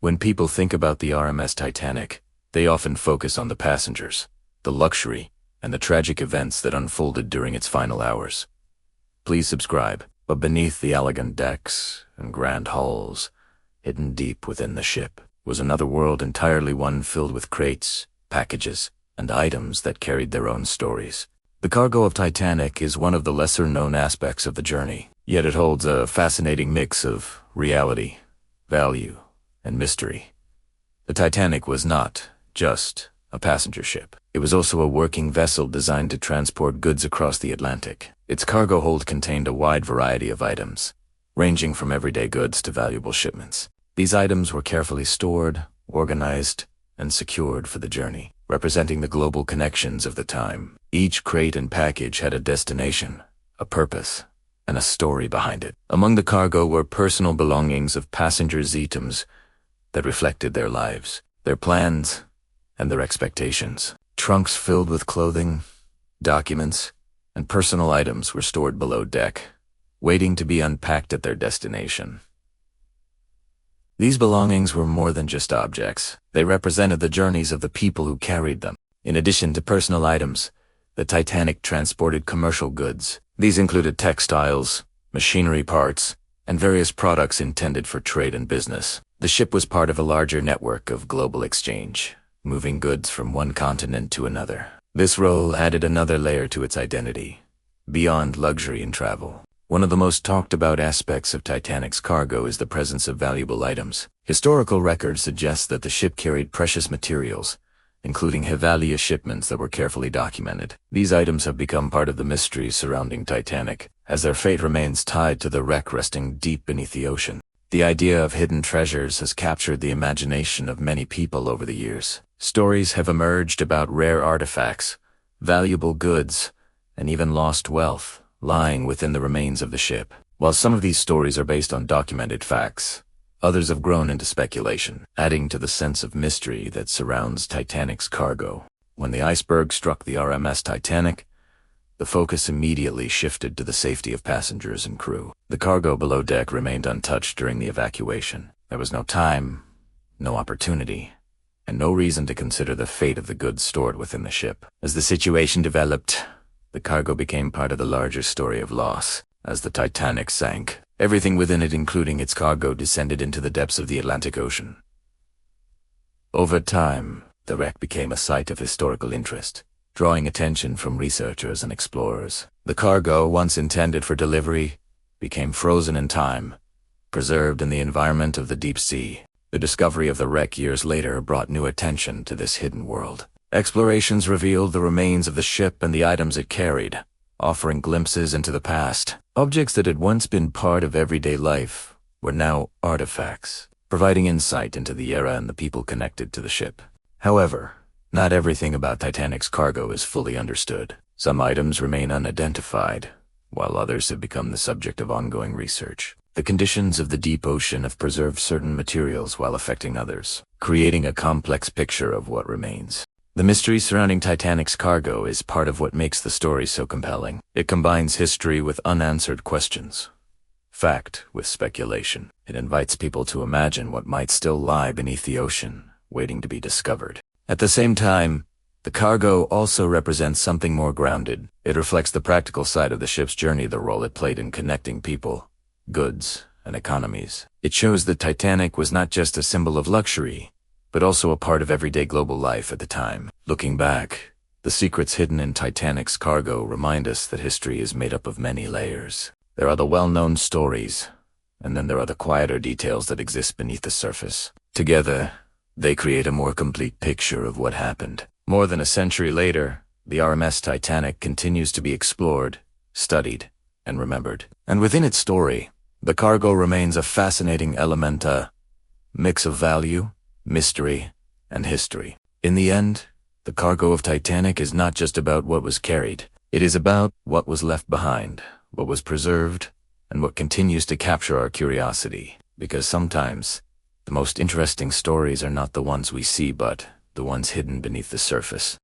When people think about the RMS Titanic, they often focus on the passengers, the luxury, and the tragic events that unfolded during its final hours. Please subscribe. But beneath the elegant decks and grand halls, hidden deep within the ship, was another world, entirely one filled with crates, packages, and items that carried their own stories. The cargo of Titanic is one of the lesser-known aspects of the journey, yet it holds a fascinating mix of reality, value, and mystery. The Titanic was not just a passenger ship. It was also a working vessel designed to transport goods across the Atlantic. Its cargo hold contained a wide variety of items, ranging from everyday goods to valuable shipments. These items were carefully stored, organized, and secured for the journey, representing the global connections of the time. Each crate and package had a destination, a purpose, and a story behind it. Among the cargo were personal belongings of passengers' items that reflected their lives, their plans, and their expectations. Trunks filled with clothing, documents, and personal items were stored below deck, waiting to be unpacked at their destination. These belongings were more than just objects. They represented the journeys of the people who carried them. In addition to personal items, the Titanic transported commercial goods. These included textiles, machinery parts, and various products intended for trade and business. The ship was part of a larger network of global exchange, moving goods from one continent to another. This role added another layer to its identity, beyond luxury and travel. One of the most talked about aspects of Titanic's cargo is the presence of valuable items. Historical records suggest that the ship carried precious materials, including high-value shipments that were carefully documented. These items have become part of the mystery surrounding Titanic, as their fate remains tied to the wreck resting deep beneath the ocean. The idea of hidden treasures has captured the imagination of many people over the years. Stories have emerged about rare artifacts, valuable goods, and even lost wealth lying within the remains of the ship. While some of these stories are based on documented facts, others have grown into speculation, adding to the sense of mystery that surrounds Titanic's cargo. When the iceberg struck the RMS Titanic, the focus immediately shifted to the safety of passengers and crew. The cargo below deck remained untouched during the evacuation. There was no time, no opportunity, and no reason to consider the fate of the goods stored within the ship. As the situation developed, the cargo became part of the larger story of loss. As the Titanic sank, everything within it, including its cargo, descended into the depths of the Atlantic Ocean. Over time, the wreck became a site of historical interest, drawing attention from researchers and explorers. The cargo, once intended for delivery, became frozen in time, preserved in the environment of the deep sea. The discovery of the wreck years later brought new attention to this hidden world. Explorations revealed the remains of the ship and the items it carried, offering glimpses into the past. Objects that had once been part of everyday life were now artifacts, providing insight into the era and the people connected to the ship. However, not everything about Titanic's cargo is fully understood. Some items remain unidentified, while others have become the subject of ongoing research. The conditions of the deep ocean have preserved certain materials while affecting others, creating a complex picture of what remains. The mystery surrounding Titanic's cargo is part of what makes the story so compelling. It combines history with unanswered questions, fact with speculation. It invites people to imagine what might still lie beneath the ocean, waiting to be discovered. At the same time, the cargo also represents something more grounded. It reflects the practical side of the ship's journey, the role it played in connecting people, goods, and economies. It shows that Titanic was not just a symbol of luxury, but also a part of everyday global life at the time. Looking back, the secrets hidden in Titanic's cargo remind us that history is made up of many layers. There are the well-known stories, and then there are the quieter details that exist beneath the surface. Together, they create a more complete picture of what happened. More than a century later, the RMS Titanic continues to be explored, studied, and remembered. And within its story, the cargo remains a fascinating element, a mix of value, mystery, and history. In the end, the cargo of Titanic is not just about what was carried. It is about what was left behind, what was preserved, and what continues to capture our curiosity. Because sometimes, the most interesting stories are not the ones we see, but the ones hidden beneath the surface.